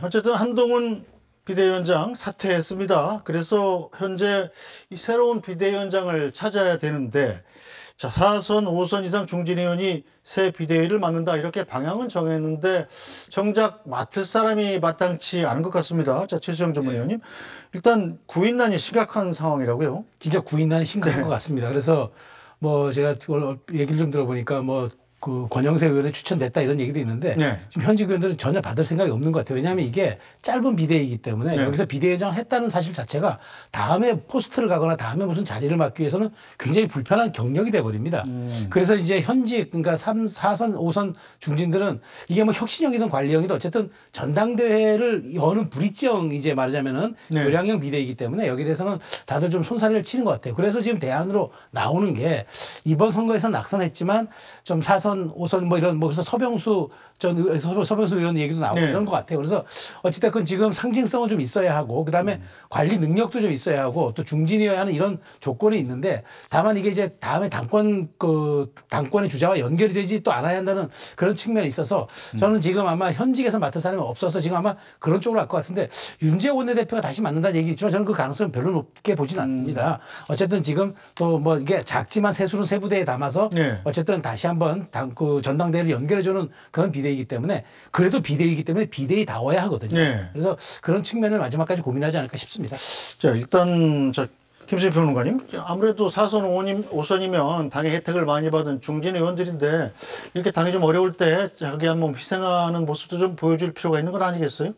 어쨌든 한동훈 비대위원장 사퇴했습니다. 그래서 현재 이 새로운 비대위원장을 찾아야 되는데, 자, 4선, 5선 이상 중진 의원이 새 비대위를 맡는다, 이렇게 방향은 정했는데 정작 맡을 사람이 마땅치 않은 것 같습니다. 자, 최수영 전문위원님, 일단 구인난이 심각한 상황이라고요? 진짜 구인난이 심각한 것 같습니다. 그래서 뭐 제가 얘기를 좀 들어보니까 뭐 그 권영세 의원이 추천됐다 이런 얘기도 있는데 지금 현직 의원들은 전혀 받을 생각이 없는 것 같아요. 왜냐하면 이게 짧은 비대위이기 때문에 여기서 비대위원장을 했다는 사실 자체가 다음에 포스트를 가거나 다음에 무슨 자리를 맡기 위해서는 굉장히 불편한 경력이 돼버립니다. 그래서 이제 현직 그러니까 4선, 5선 중진들은 이게 뭐 혁신형이든 관리형이든 어쨌든 전당대회를 여는 브릿지형 이제 말하자면은 요량형 비대위이기 때문에 여기에 대해서는 다들 좀 손사래를 치는 것 같아요. 그래서 지금 대안으로 나오는 게 이번 선거에서 낙선했지만 좀 4선 5선 뭐 이런 뭐 그래서 서병수 의원 얘기도 나오고 이런 것 같아요. 그래서 어찌됐건 지금 상징성은 좀 있어야 하고 그다음에 관리 능력도 좀 있어야 하고 또 중진이어야 하는 이런 조건이 있는데 다만 이게 이제 다음에 당권의 주자와 연결이 되지 또 않아야 한다는 그런 측면이 있어서 저는 지금 아마 현직에서 맡은 사람이 없어서 지금 아마 그런 쪽으로 갈 것 같은데 윤재욱 원내대표가 다시 맡는다는 얘기 있지만 저는 그 가능성은 별로 높게 보진 않습니다. 어쨌든 지금 또 뭐 이게 작지만 세술은 세 부대에 담아서 어쨌든 다시 한번 그 전당대회를 연결해주는 그런 비대위이기 때문에 그래도 비대위이기 때문에 비대위다워야 하거든요. 그래서 그런 측면을 마지막까지 고민하지 않을까 싶습니다. 자, 일단 김수희 평론가님, 아무래도 4선 5선이면 당의 혜택을 많이 받은 중진 의원들인데 이렇게 당이 좀 어려울 때 자기 한 몸 희생하는 모습도 좀 보여줄 필요가 있는 건 아니겠어요?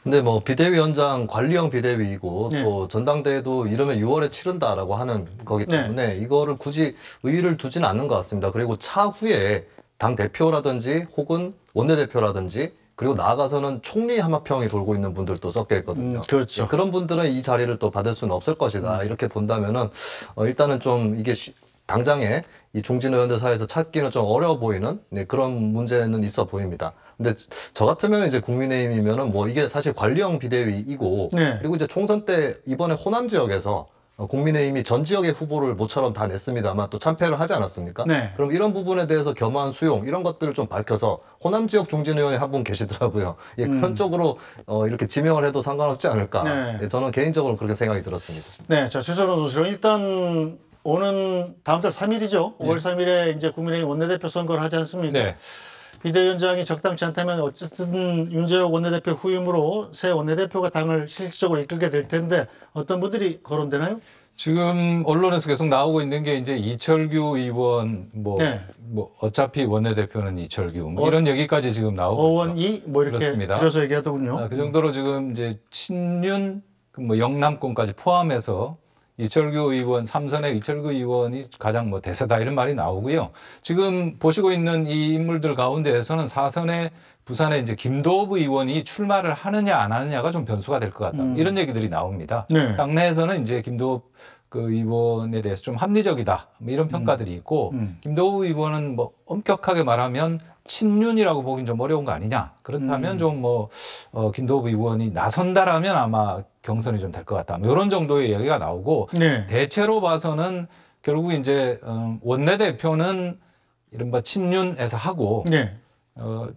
근데 뭐 비대위원장 관리형 비대위이고 또 전당대회도 이러면 6월에 치른다라고 하는 거기 때문에 이거를 굳이 의의를 두지는 않는 것 같습니다. 그리고 차후에 당 대표라든지 혹은 원내대표라든지 그리고 나아가서는 총리 하마평이 돌고 있는 분들도 섞여 있거든요. 그렇죠. 그런 분들은 이 자리를 또 받을 수는 없을 것이다. 이렇게 본다면은 일단은 좀 이게 당장에 이 중진 의원들 사이에서 찾기는 좀 어려워 보이는 그런 문제는 있어 보입니다. 근데 저 같으면 이제 국민의힘이면은 뭐 이게 사실 관리형 비대위이고 그리고 이제 총선 때 이번에 호남 지역에서 국민의힘이 전 지역의 후보를 모처럼 다 냈습니다만 또 참패를 하지 않았습니까? 그럼 이런 부분에 대해서 겸한 수용 이런 것들을 좀 밝혀서 호남 지역 중진 의원이 한 분 계시더라고요. 그런 쪽으로 이렇게 지명을 해도 상관없지 않을까. 저는 개인적으로 그렇게 생각이 들었습니다. 네, 자, 최선호 선수, 일단 오는 다음 달 3일이죠. 5월 3일에 이제 국민의힘 원내대표 선거를 하지 않습니까? 비대위원장이 적당치 않다면 어쨌든 윤재욱 원내대표 후임으로 새 원내대표가 당을 실질적으로 이끌게 될 텐데 어떤 분들이 거론되나요? 지금 언론에서 계속 나오고 있는 게 이제 이철규 의원 뭐 어차피 원내대표는 이철규 뭐 이런 얘기까지 지금 나오고 어원이 뭐 이렇게 그렇습니다. 줄여서 얘기하더군요. 그 정도로 지금 이제 친윤 뭐 영남권까지 포함해서 이철규 의원, 3선의 이철규 의원이 가장 뭐 대세다 이런 말이 나오고요. 지금 보시고 있는 이 인물들 가운데에서는 4선의 부산에 이제 김도읍 의원이 출마를 하느냐 안 하느냐가 좀 변수가 될 것 같다. 이런 얘기들이 나옵니다. 당내에서는 이제 김도읍 그 의원에 대해서 좀 합리적이다. 뭐 이런 평가들이 있고 김도읍 의원은 뭐 엄격하게 말하면 친윤이라고 보긴 좀 어려운 거 아니냐. 그렇다면 좀 뭐 김도읍 의원이 나선다라면 아마 경선이 좀 될 것 같다. 뭐 이런 정도의 이야기가 나오고 대체로 봐서는 결국 이제 원내대표는 이른바 친윤에서 하고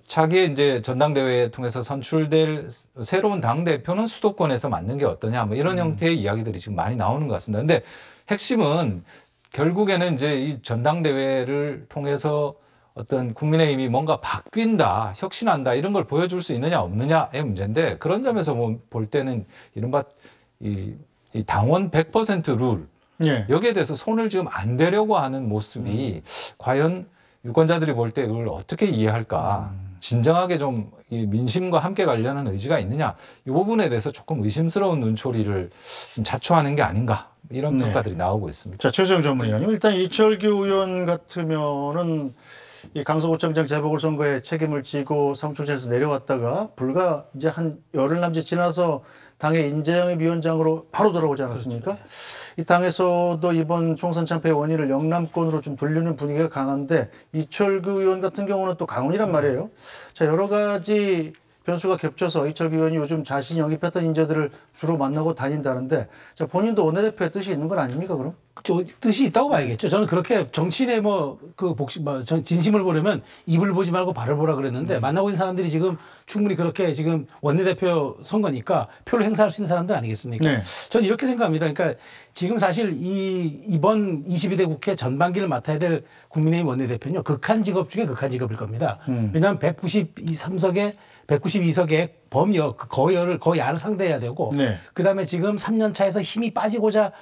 차기에 이제 전당대회에 통해서 선출될 새로운 당대표는 수도권에서 맡는 게 어떠냐. 뭐 이런 형태의 이야기들이 지금 많이 나오는 것 같습니다. 근데 핵심은 결국에는 이제 이 전당대회를 통해서 어떤 국민의힘이 뭔가 바뀐다, 혁신한다 이런 걸 보여줄 수 있느냐 없느냐의 문제인데 그런 점에서 볼 때는 이른바 이 당원 100% 룰 여기에 대해서 손을 지금 안 대려고 하는 모습이 과연 유권자들이 볼 때 그걸 어떻게 이해할까? 진정하게 좀 이 민심과 함께 가려는 의지가 있느냐? 이 부분에 대해서 조금 의심스러운 눈초리를 좀 자초하는 게 아닌가? 이런 평가들이 나오고 있습니다. 자, 최수영 전문위원님, 일단 이철규 의원 같으면은 이 강서구청장 재보궐선거에 책임을 지고 사무총장에서 내려왔다가 불과 이제 한 열흘 남짓 지나서 당의 인재영입 위원장으로 바로 돌아오지 않았습니까? 이 당에서도 이번 총선 참패의 원인을 영남권으로 좀 돌리는 분위기가 강한데 이철규 의원 같은 경우는 또 강원이란 말이에요. 자, 여러 가지 변수가 겹쳐서 이철규 의원이 요즘 자신이 영입했던 인재들을 주로 만나고 다닌다는데, 자, 본인도 원내대표의 뜻이 있는 건 아닙니까, 그럼? 뜻이 있다고 봐야겠죠. 저는 그렇게 정치인의 전 진심을 보려면 입을 보지 말고 발을 보라 그랬는데 만나고 있는 사람들이 지금 충분히 그렇게 지금 원내대표 선거니까 표를 행사할 수 있는 사람들 아니겠습니까? 네. 저는 이렇게 생각합니다. 그러니까 지금 사실 이번 22대 국회 전반기를 맡아야 될 국민의힘 원내대표는요, 극한 직업 중에 극한 직업일 겁니다. 왜냐하면 192석의 거야를 상대해야 되고, 네. 그 다음에 지금 3년 차에서 힘이 빠지기를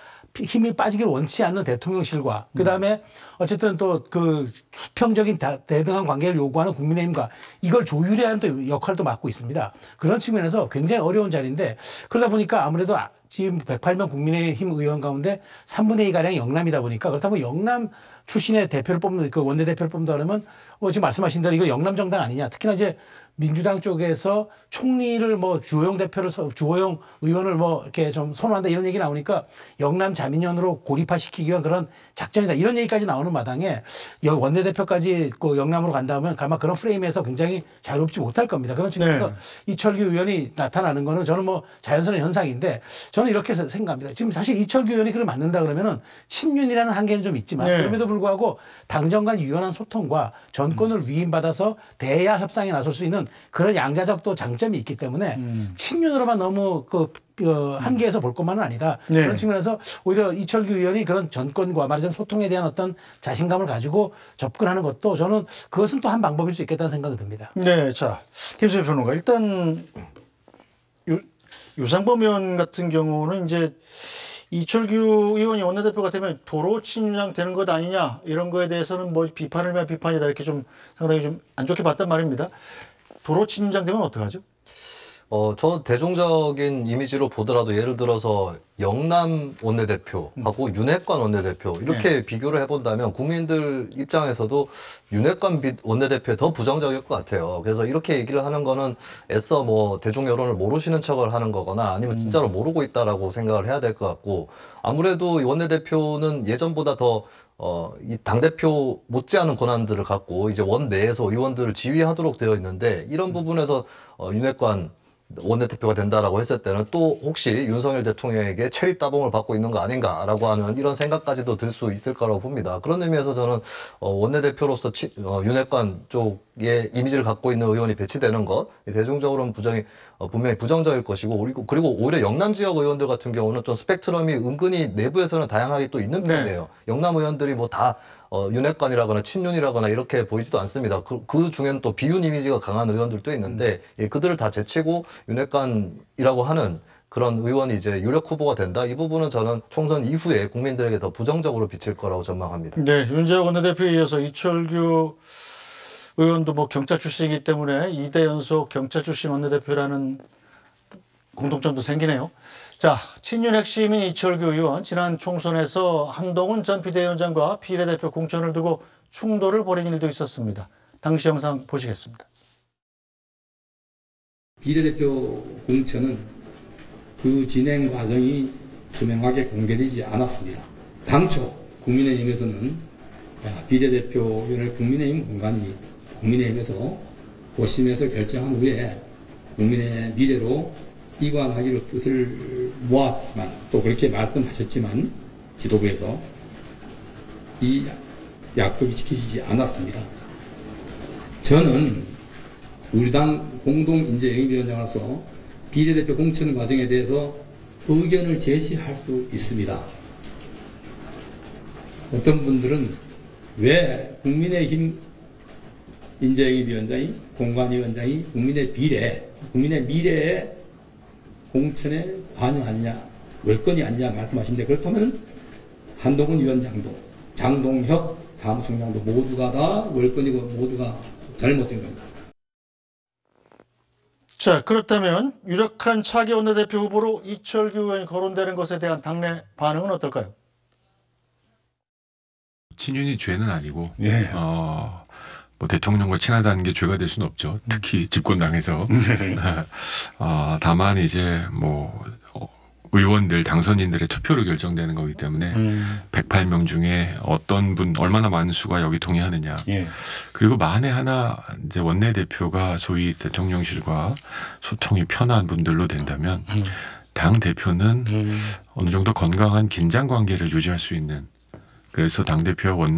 원치 않는 대통령실과, 그 다음에 어쨌든 또 그 수평적인 대등한 관계를 요구하는 국민의힘과 이걸 조율해야 하는 또 역할도 맡고 있습니다. 그런 측면에서 굉장히 어려운 자리인데, 그러다 보니까 아무래도 지금 108명 국민의힘 의원 가운데 3분의 2가량이 영남이다 보니까, 그렇다고 영남 출신의 대표를 뽑는, 그 원내대표를 뽑는다 그러면 지금 말씀하신 대로 이거 영남 정당 아니냐. 특히나 이제 민주당 쪽에서 총리를 주호영 의원을 이렇게 좀 선호한다 이런 얘기 나오니까 영남 자민련으로 고립화시키기 위한 그런 작전이다 이런 얘기까지 나오는 마당에 원내대표까지 영남으로 간다면 아마 그런 프레임에서 굉장히 자유롭지 못할 겁니다. 그런 측면에서 이철규 의원이 나타나는 거는 저는 자연스러운 현상인데, 저는 이렇게 생각합니다. 지금 사실 이철규 의원이 그걸 맞는다 그러면은 친윤이라는 한계는 좀 있지만, 그럼에도 불구하고 당정 간 유연한 소통과 전권을 위임받아서 대야 협상에 나설 수 있는 그런 양자적 또 장점이 있기 때문에 친윤으로만 너무 한계에서 볼 것만은 아니다. 그런 측면에서 오히려 이철규 의원이 그런 전권과 말하자면 소통에 대한 어떤 자신감을 가지고 접근하는 것도 저는 그것은 또 한 방법일 수 있겠다는 생각이 듭니다. 네, 자, 김수희 평론가, 일단 유상범 의원 같은 경우는 이제 이철규 의원이 원내대표가 되면 도로 친윤장 되는 것 아니냐 이런 거에 대해서는 비판을 하면 비판이다 이렇게 좀 상당히 좀 안 좋게 봤단 말입니다. 도로 친윤장 되면 어떡하죠? 저 대중적인 이미지로 보더라도 예를 들어서 영남 원내대표하고 윤핵관 원내대표 이렇게 비교를 해본다면 국민들 입장에서도 윤핵관 원내대표에 더 부정적일 것 같아요. 그래서 이렇게 얘기를 하는 거는 애써 대중 여론을 모르시는 척을 하는 거거나 아니면 진짜로 모르고 있다라고 생각을 해야 될 것 같고, 아무래도 이 원내대표는 예전보다 더 이 당대표 못지않은 권한들을 갖고 이제 원 내에서 의원들을 지휘하도록 되어 있는데, 이런 부분에서 윤핵관 원내대표가 된다라고 했을 때는 또 혹시 윤석열 대통령에게 체리 따봉을 받고 있는 거 아닌가라고 하는 이런 생각까지도 들 수 있을 거라고 봅니다. 그런 의미에서 저는 원내대표로서 윤핵관 쪽의 이미지를 갖고 있는 의원이 배치되는 것, 대중적으로는 분명히 부정적일 것이고, 그리고 오히려 영남 지역 의원들 같은 경우는 좀 스펙트럼이 은근히 내부에서는 다양하게 또 있는 편이에요. 영남 의원들이 다 윤핵관이라거나 친윤이라거나 이렇게 보이지도 않습니다. 그 중에는 또 비윤 이미지가 강한 의원들도 있는데, 그들을 다 제치고 윤핵관이라고 하는 그런 의원이 이제 유력 후보가 된다. 이 부분은 저는 총선 이후에 국민들에게 더 부정적으로 비칠 거라고 전망합니다. 네, 윤재욱 원내대표에 이어서 이철규 의원도 경찰 출신이기 때문에 2대 연속 경찰 출신 원내대표라는 공통점도 생기네요. 자, 친윤 핵심인 이철규 의원, 지난 총선에서 한동훈 전 비대위원장과 비례대표 공천을 두고 충돌을 벌인 일도 있었습니다. 당시 영상 보시겠습니다. 비례대표 공천은 그 진행 과정이 투명하게 공개되지 않았습니다. 당초 국민의힘에서는 비례대표를 국민의힘 공간이 국민의힘에서 고심해서 결정한 후에 국민의 미래로 이관하기로 뜻을 모았지만, 또 그렇게 말씀하셨지만 지도부에서 이 약속이 지켜지지 않았습니다. 저는 우리 당 공동인재영입위원장으로서 비례대표 공천 과정에 대해서 의견을 제시할 수 있습니다. 어떤 분들은 왜 국민의힘 인재영입위원장이, 공관위원장이 국민의 미래에 공천에 관여하느냐, 월권이 아니냐 말씀하시는데, 그렇다면 한동훈 위원장도 장동혁 사무총장도 모두가 다 월권이고 모두가 잘못된 겁니다. 자, 그렇다면 유력한 차기 원내대표 후보로 이철규 의원이 거론되는 것에 대한 당내 반응은 어떨까요? 친윤이 죄는 아니고 대통령과 친하다는 게 죄가 될 수는 없죠. 특히 집권당에서. 다만 이제 의원들 당선인들의 투표로 결정되는 거기 때문에 108명 중에 어떤 분 얼마나 많은 수가 여기 동의하느냐. 예. 그리고 만에 하나 이제 원내대표가 소위 대통령실과 소통이 편한 분들로 된다면 당 대표는 어느 정도 건강한 긴장 관계를 유지할 수 있는. 그래서 당대표와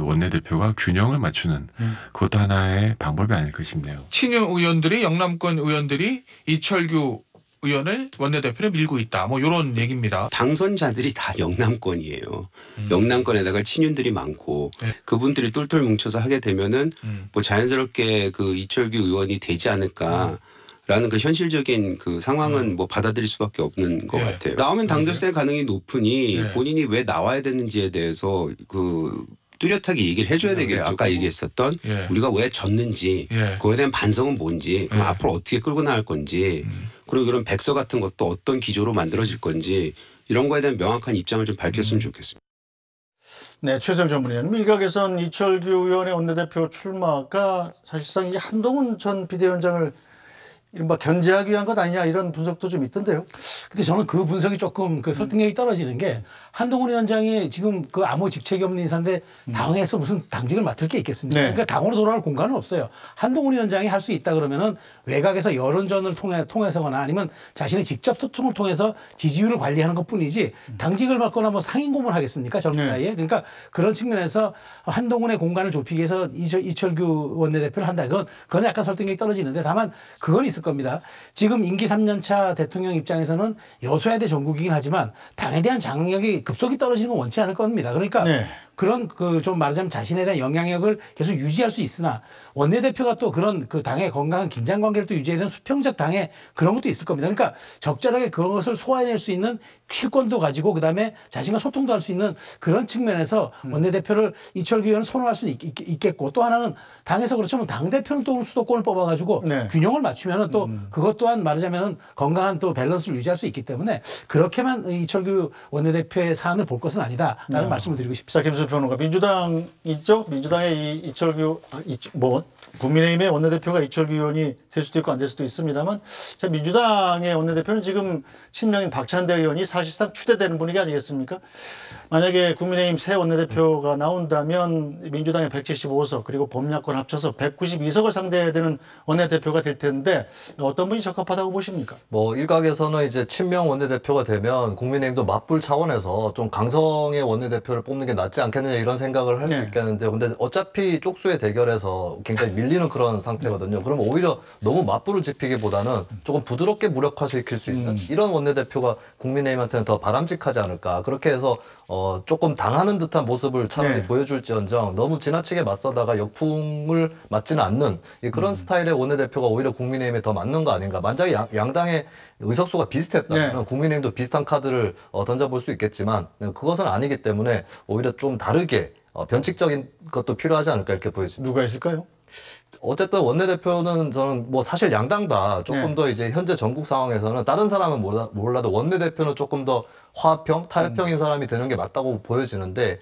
원내대표가 균형을 맞추는 그것도 하나의 방법이 아닐까 싶네요. 친윤 의원들이 영남권 의원들이 이철규 의원을 원내대표로 밀고 있다. 뭐 이런 얘기입니다. 당선자들이 다 영남권이에요. 영남권에다가 친윤들이 많고 네. 그분들이 똘똘 뭉쳐서 하게 되면은 뭐 자연스럽게 그 이철규 의원이 되지 않을까. 라는 그 현실적인 그 상황은 뭐 받아들일 수밖에 없는 것 네. 같아요. 나오면 당적될 가능성이 높으니 네. 본인이 왜 나와야 되는지에 대해서 그 뚜렷하게 얘기를 해줘야 되겠죠. 아까 얘기했었던 예. 우리가 왜 졌는지 예. 그거에 대한 반성은 뭔지 그럼 예. 앞으로 어떻게 끌고 나갈 건지 그리고 이런 백서 같은 것도 어떤 기조로 만들어질 건지 이런 거에 대한 명확한 입장을 좀 밝혔으면 좋겠습니다. 네, 최재형 전문위원. 일각에선 이철규 의원의 원내대표 출마가 사실상 이 한동훈 전 비대위원장을 이른바 견제하기 위한 것 아니냐 이런 분석도 좀 있던데요. 근데 저는 그 분석이 조금 그 설득력이 떨어지는 게 한동훈 위원장이 지금 그 아무 직책이 없는 인사인데 당에서 무슨 당직을 맡을 게 있겠습니까? 네. 그러니까 당으로 돌아갈 공간은 없어요. 한동훈 위원장이 할 수 있다 그러면은 외곽에서 여론전을 통해서거나 아니면 자신의 직접 소통을 통해서 지지율을 관리하는 것 뿐이지 당직을 맡거나 뭐 상임 고문을 하겠습니까? 젊은 네. 나이에. 그러니까 그런 측면에서 한동훈의 공간을 좁히기 위해서 이철규 원내대표를 한다. 그건 약간 설득력이 떨어지는데 다만 그건 있을 겁니다. 지금 임기 3년 차 대통령 입장에서는 여소야대 정국이긴 하지만 당에 대한 장악력이 급속히 떨어지는 건 원치 않을 겁니다. 그러니까 네. 그런 그 좀 말하자면 자신에 대한 영향력을 계속 유지할 수 있으나 원내대표가 또 그런 그 당의 건강한 긴장 관계를 또 유지해야 되는 수평적 당의 그런 것도 있을 겁니다. 그러니까 적절하게 그것을 소화해낼 수 있는 실권도 가지고 그다음에 자신과 소통도 할 수 있는 그런 측면에서 원내대표를 이철규 의원은 선호할 수는 있겠고 또 하나는 당에서 그렇지만 당대표는 또 수도권을 뽑아가지고 네. 균형을 맞추면은 또 그것 또한 말하자면은 건강한 또 밸런스를 유지할 수 있기 때문에 그렇게만 이철규 원내대표의 사안을 볼 것은 아니다라는 말씀을 드리고 싶습니다. 자, 김수표 평론가. 민주당 있죠? 민주당의 이철규, 국민의힘의 원내대표가 이철규 의원이 될 수도 있고 안 될 수도 있습니다만, 자, 민주당의 원내대표는 지금 친명인 박찬대 의원이 사실상 추대되는 분위기 아니겠습니까? 만약에 국민의힘 새 원내대표가 나온다면 민주당의 175석 그리고 범야권 합쳐서 192석을 상대해야 되는 원내대표가 될 텐데 어떤 분이 적합하다고 보십니까? 뭐 일각에서는 이제 친명 원내대표가 되면 국민의힘도 맞불 차원에서 좀 강성의 원내대표를 뽑는 게 낫지 않겠느냐 이런 생각을 할 수 네. 있겠는데요. 근데 어차피 쪽수의 대결에서 굉장히 밀리는 그런 상태거든요. 그러면 오히려 너무 맞불을 지피기보다는 조금 부드럽게 무력화시킬 수 있는 이런 원내대표가 국민의힘한테는 더 바람직하지 않을까. 그렇게 해서 조금 당하는 듯한 모습을 차라리 네. 보여줄지언정 너무 지나치게 맞서다가 역풍을 맞지는 않는 그런 스타일의 원내대표가 오히려 국민의힘에 더 맞는 거 아닌가. 만약에 양당의 의석수가 비슷했다면 네. 국민의힘도 비슷한 카드를 던져볼 수 있겠지만 그것은 아니기 때문에 오히려 좀 다르게 변칙적인 것도 필요하지 않을까 이렇게 보여집니다. 누가 있을까요? 어쨌든 원내대표는 저는 뭐 사실 양당 다 조금 네. 더 이제 현재 전국 상황에서는 다른 사람은 몰라도 원내대표는 조금 더 화합형, 타협형인 사람이 되는 게 맞다고 보여지는데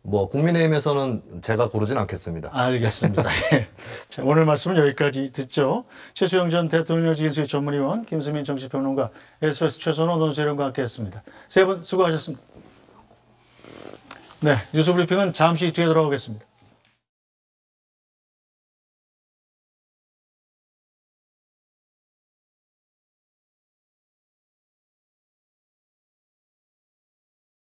뭐 국민의힘에서는 제가 고르진 않겠습니다. 알겠습니다. 예. 자, 오늘 말씀은 여기까지 듣죠. 최수영 전 대통령 지인수의 전문위원, 김수민 정치평론가, SBS 최선호 논설위원과 함께했습니다. 세 분 수고하셨습니다. 네, 뉴스브리핑은 잠시 뒤에 돌아오겠습니다.